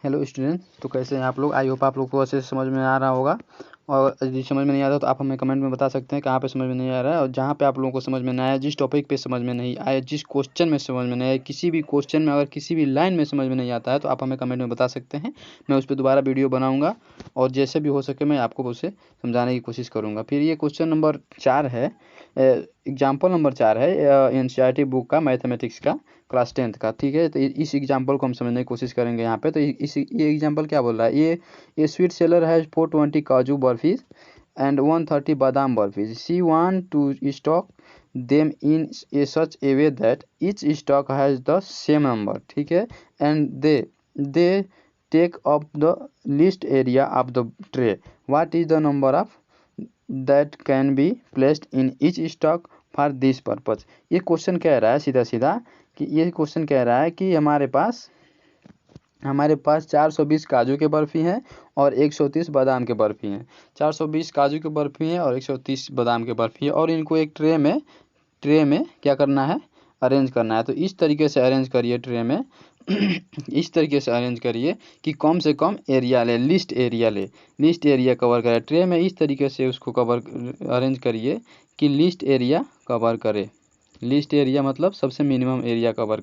Hello student, तो कैसे हैं आप लोग। आई होप आप लोग को अच्छे से समझ में आ रहा होगा। और यदि समझ में नहीं आ रहा तो आप हमें कमेंट में बता सकते हैं कहाँ पे समझ में नहीं आ रहा है। और जहाँ पे आप लोगों को समझ में नहीं आया, जिस टॉपिक पे समझ में नहीं आया, जिस क्वेश्चन में समझ में नहीं आया, किसी भी क्वेश्चन में अगर किसी भी लाइन में समझ में नहीं आता है तो आप हमें कमेंट में बता सकते हैं। मैं उस पर दोबारा वीडियो बनाऊँगा और जैसे भी हो सके मैं आपको उसे समझाने की कोशिश करूँगा। फिर ये क्वेश्चन नंबर 4 है, एग्जाम्पल नंबर 4 है NCERT बुक का, मैथमेटिक्स का, क्लास 10th का। ठीक है, तो इस एग्जाम्पल को हम समझने की कोशिश करेंगे यहाँ पे। तो ये एग्जाम्पल क्या बोल रहा है, ये स्वीट सेलर है 420 काजू बर्फीज and 130 badam barfis. She want to stock them in a such a way that each stock has the same number. ठीक है, and they take up the least area of the tray. What is the number of that can be placed in each stock for this purpose. ये question कह रहा है सीधा सीधा कि ये क्वेश्चन कह रहा है कि हमारे पास 420 काजू के बर्फ़ी हैं और 130 बादाम के बर्फ़ी हैं। 420 काजू के बर्फ़ी हैं और 130 बादाम के बर्फ़ी है और इनको एक ट्रे में क्या करना है, अरेंज करना है। तो इस तरीके से अरेंज करिए ट्रे में इस तरीके से अरेंज करिए कि कम से कम एरिया ले, लिस्ट एरिया कवर करे ट्रे में। इस तरीके से उसको अरेंज करिए कि लिस्ट एरिया कवर करे। लिस्ट एरिया मतलब सबसे मिनिमम एरिया कवर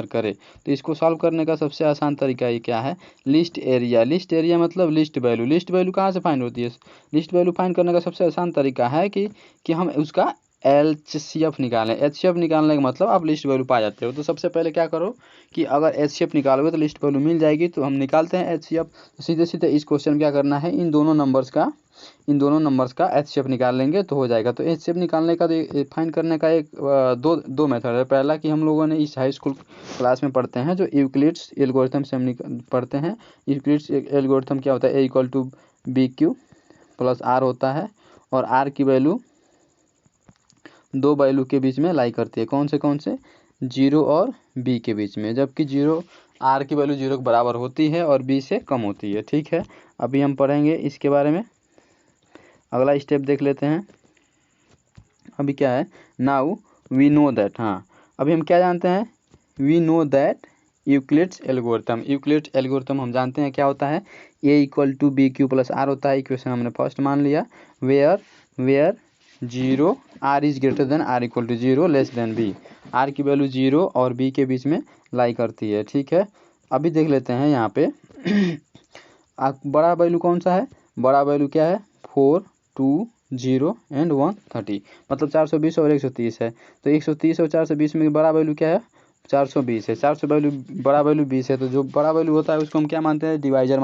करे। तो इसको सॉल्व करने का सबसे आसान तरीका ये क्या है, लिस्ट एरिया मतलब लिस्ट वैल्यू कहाँ से फाइंड होती है। लिस्ट वैल्यू फाइंड करने का सबसे आसान तरीका है कि हम उसका LCF निकालें। HCF निकालने का मतलब आप लिस्ट वैल्यू पा जाते हो। तो सबसे पहले क्या करो कि अगर HCF निकालोगे तो लिस्ट वैल्यू मिल जाएगी। तो हम निकालते हैं HCF। तो सीधे इस क्वेश्चन में क्या करना है, इन दोनों नंबर्स का HCF निकाल लेंगे तो हो जाएगा। तो HCF निकालने का फाइंड करने का एक दो मेथड है। पहला कि हम लोगों ने इस हाई स्कूल क्लास में पढ़ते हैं जो यूक्लिड्स एल्गोरिथम से हम पढ़ते हैं। यूक्लिड्स एल्गोरिथम क्या होता है, A = BQ + R होता है और R की वैल्यू दो वैल्यू के बीच में लाई करती है। कौन से 0 और B के बीच में, जबकि R की वैल्यू 0 के बराबर होती है और B से कम होती है। ठीक है, अभी हम पढ़ेंगे इसके बारे में। अगला स्टेप देख लेते हैं। अभी क्या है, नाउ वी नो दैट, हाँ अभी हम क्या जानते हैं, we know that Euclid's algorithm हम जानते हैं क्या होता है, A = BQ + R होता है। इक्वेशन हमने फर्स्ट मान लिया। Where 0 R is greater than R = 0 less than B। R की वैल्यू 0 और B के बीच में लाई करती है। ठीक है, अभी देख लेते हैं यहाँ पे बड़ा वैल्यू कौन सा है, बड़ा वैल्यू क्या है, 4, 2, 0 एंड 130, मतलब 420 और 130 है। तो 130 और 420 में बड़ा वैल्यू क्या है, 420 है। 400 वैल्यू बड़ा वैल्यू 20 है। तो जो बड़ा वैल्यू होता है उसको हम क्या मानते हैं, डिवाइडेंड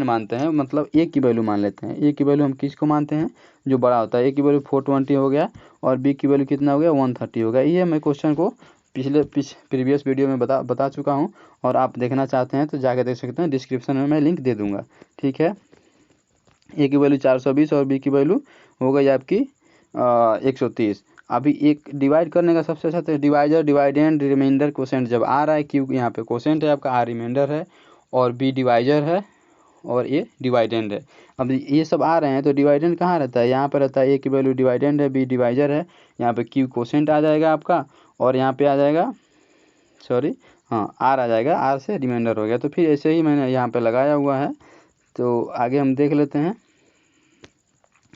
मानते हैं, मतलब A की वैल्यू मान लेते हैं। A की वैल्यू हम किसको मानते हैं, जो बड़ा होता है। A की वैल्यू 420 हो गया और B की वैल्यू कितना हो गया, 130 हो गया। ये मैं क्वेश्चन को प्रीवियस वीडियो में बता चुका हूँ और आप देखना चाहते हैं तो जाके देख सकते हैं, डिस्क्रिप्शन में मैं लिंक दे दूँगा। ठीक है, A की वैल्यू 420 और B की वैल्यू हो गई आपकी 130। अभी एक डिवाइड करने का सबसे अच्छा डिवाइजर, डिवाइडेंड, रिमाइंडर, क्वोशेंट जब आ रहा है, क्योंकि यहाँ पे क्वोशेंट है आपका, R रिमाइंडर है और B डिवाइजर है और A डिवाइडेंड है। अब ये सब आ रहे हैं तो डिवाइडेंड कहाँ रहता है, यहाँ पर रहता है। A की वैल्यू डिवाइडेंड है, B डिवाइजर है, यहाँ पे Q क्वोशेंट आ जाएगा आपका और यहाँ पे आ जाएगा R आ जाएगा, R से रिमाइंडर हो गया। तो फिर ऐसे ही मैंने यहाँ पे लगाया हुआ है। तो आगे हम देख लेते हैं।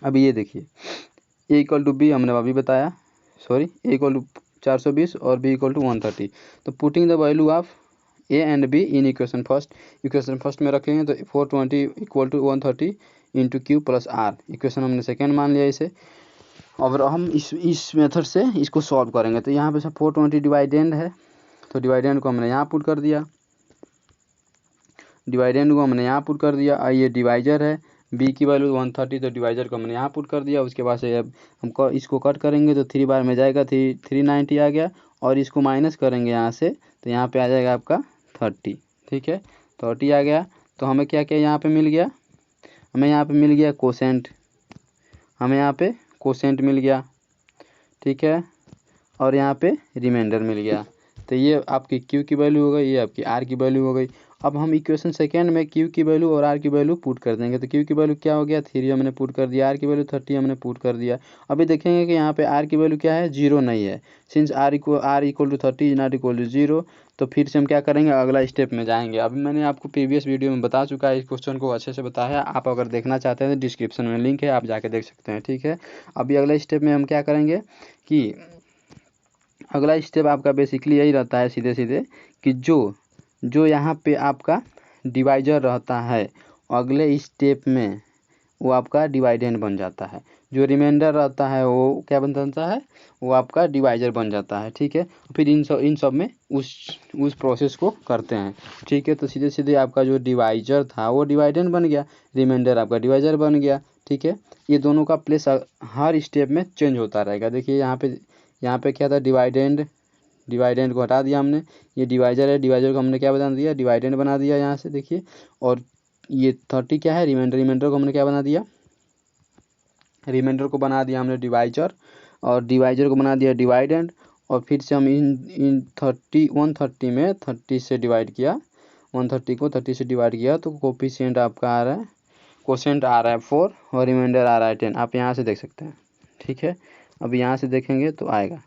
अभी ये देखिए, A = B हमने अभी बताया, A = 420 और B = 130। तो putting the value of A and B in equation first में रखेंगे तो 420 = 130 × Q + R। इक्वेशन हमने सेकेंड मान लिया इसे। और हम इस मेथड से इसको सॉल्व करेंगे। तो यहाँ पे 420 डिवाइडेंड है, तो डिवाइडेंड को हमने यहाँ पुट कर दिया, और ये डिवाइजर है, B की वैल्यू 130, तो डिवाइजर को हमने यहाँ पुट कर दिया। उसके बाद से अब हम इसको कट करेंगे तो 3 बार में जाएगा, 390 आ गया और इसको माइनस करेंगे यहाँ से तो यहाँ पे आ जाएगा आपका 30। ठीक है, 30 आ गया। तो हमें क्या यहाँ पे मिल गया, हमें यहाँ पे मिल गया कोसेंट मिल गया। ठीक है, और यहाँ पे रिमाइंडर मिल गया। तो ये आपकी Q की वैल्यू हो गई, ये आपकी R की वैल्यू हो गई। अब हम इक्वेशन सेकेंड में Q की वैल्यू और R की वैल्यू पुट कर देंगे। तो Q की वैल्यू क्या हो गया, 3 हमने पुट कर दिया, R की वैल्यू 30 हमने पुट कर दिया। अभी देखेंगे कि यहाँ पे R की वैल्यू क्या है, 0 नहीं है। Since R = 30 is not equal to 0, तो फिर से हम क्या करेंगे, अगला स्टेप में जाएंगे। अभी मैंने आपको प्रीवियस वीडियो में बता चुका है, इस क्वेश्चन को अच्छे से बताया। आप अगर देखना चाहते हैं तो डिस्क्रिप्शन में लिंक है, आप जाके देख सकते हैं, ठीक है। अभी अगला स्टेप में हम क्या करेंगे कि अगला स्टेप आपका बेसिकली यही रहता है सीधे सीधे कि जो यहाँ पे आपका डिवाइजर रहता है, अगले स्टेप में वो आपका डिवाइडेंड बन जाता है। जो रिमाइंडर रहता है वो क्या बन जाता है, वो आपका डिवाइजर बन जाता है, ठीक है। फिर इन सब में उस प्रोसेस को करते हैं, ठीक है। तो सीधे सीधे आपका जो डिवाइजर था वो डिवाइडेंड बन गया, रिमाइंडर आपका डिवाइजर बन गया, ठीक है। ये दोनों का प्लेस हर स्टेप में चेंज होता रहेगा। देखिए यहाँ पे क्या था, डिवाइडेंड को हटा दिया हमने, ये डिवाइजर है, डिवाइजर को हमने क्या बना दिया, डिवाइडेंड बना दिया यहाँ से, देखिए। और ये 30 क्या है, रिमाइंडर को हमने क्या बना दिया, रिमाइंडर को बना दिया हमने डिवाइजर, और डिवाइजर को बना दिया डिवाइडेंड। और फिर से हम इन 130 में 30 से डिवाइड किया, 130 को 30 से डिवाइड किया तो कोफिशिएंट आपका आ रहा है, कोसेंट आ रहा है 4 और रिमाइंडर आ रहा है 10। आप यहाँ से देख सकते हैं, ठीक है। अभी यहाँ से देखेंगे तो आएगा।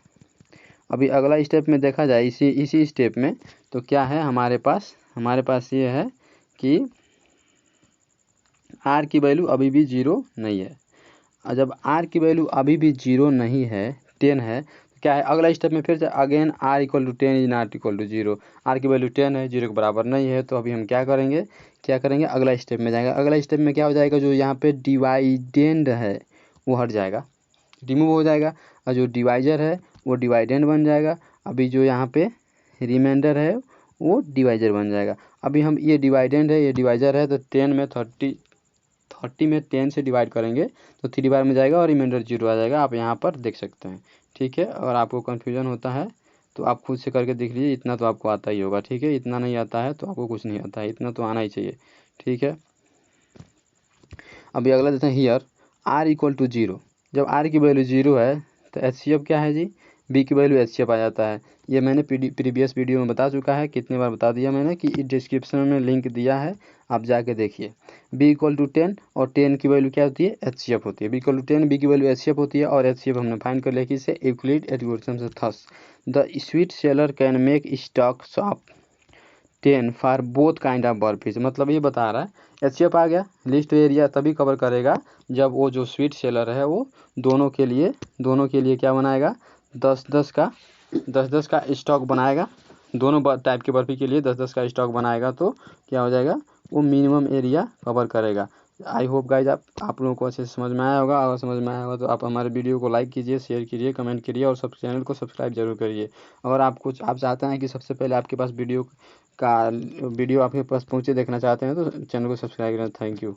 अभी अगला स्टेप में देखा जाए, इसी स्टेप में तो क्या है हमारे पास ये है कि आर की वैल्यू अभी भी 0 नहीं है। और जब आर की वैल्यू अभी भी 0 नहीं है, 10 है, तो क्या है अगला स्टेप में फिर से again R equal to 10 is not equal to 0। R की वैल्यू 10 है, 0 के बराबर नहीं है। तो अभी हम क्या करेंगे अगला स्टेप में जाएगा। अगला स्टेप में क्या हो जाएगा, जो यहाँ पे डिवाइडेंड है वो हट जाएगा, रिमूव हो जाएगा, और जो डिवाइजर है वो डिवाइडेंड बन जाएगा। अभी जो यहाँ पे रिमाइंडर है वो डिवाइजर बन जाएगा। अभी हम ये डिवाइडेंड है, ये डिवाइजर है, तो 10 में 30 में 10 से डिवाइड करेंगे तो 3 बार में जाएगा और रिमाइंडर 0 आ जाएगा। आप यहाँ पर देख सकते हैं, ठीक है। अगर आपको कन्फ्यूजन होता है तो आप खुद से करके देख लीजिए, इतना तो आपको आता ही होगा, ठीक है। इतना नहीं आता है तो आपको कुछ नहीं आता है, इतना तो आना ही चाहिए, ठीक है। अभी अगला देते हैं हियर आर इक्वल टू 0। जब आर की वैल्यू 0 है तो HCF क्या है जी, बी की वैल्यू HCF आ जाता है। ये मैंने प्रीवियस वीडियो में बता चुका है, कितने बार बता दिया मैंने कि डिस्क्रिप्शन में लिंक दिया है, आप जाके देखिए। बी इक्वल टू 10 और 10 की वैल्यू क्या होती है, HCF होती है। बी इक्वल टू 10, बी की वैल्यू HCF होती है, और HCF हमने फाइंड कर लिया कि इसे यूक्लिड एल्गोरिथम से। Thus the sweet seller can make stocks of 10 for both kind of barfis. मतलब ये बता रहा है HCF आ गया, लिस्ट एरिया तभी कवर करेगा जब वो जो स्वीट सेलर है वो दोनों के लिए क्या बनाएगा, 10-10 का स्टॉक बनाएगा। दोनों टाइप की बर्फ़ी के लिए 10-10 का स्टॉक बनाएगा तो क्या हो जाएगा, वो मिनिमम एरिया कवर करेगा। आई होप गाइज आप लोगों को अच्छे से समझ में आया होगा। अगर समझ में आया होगा तो आप हमारे वीडियो को लाइक कीजिए, शेयर कीजिए, कमेंट कीजिए, और चैनल को सब्सक्राइब जरूर करिए। अगर आप चाहते हैं कि सबसे पहले आपके पास वीडियो आपके पास पहुँचे देखना चाहते हैं तो चैनल को सब्सक्राइब करें। Thank you.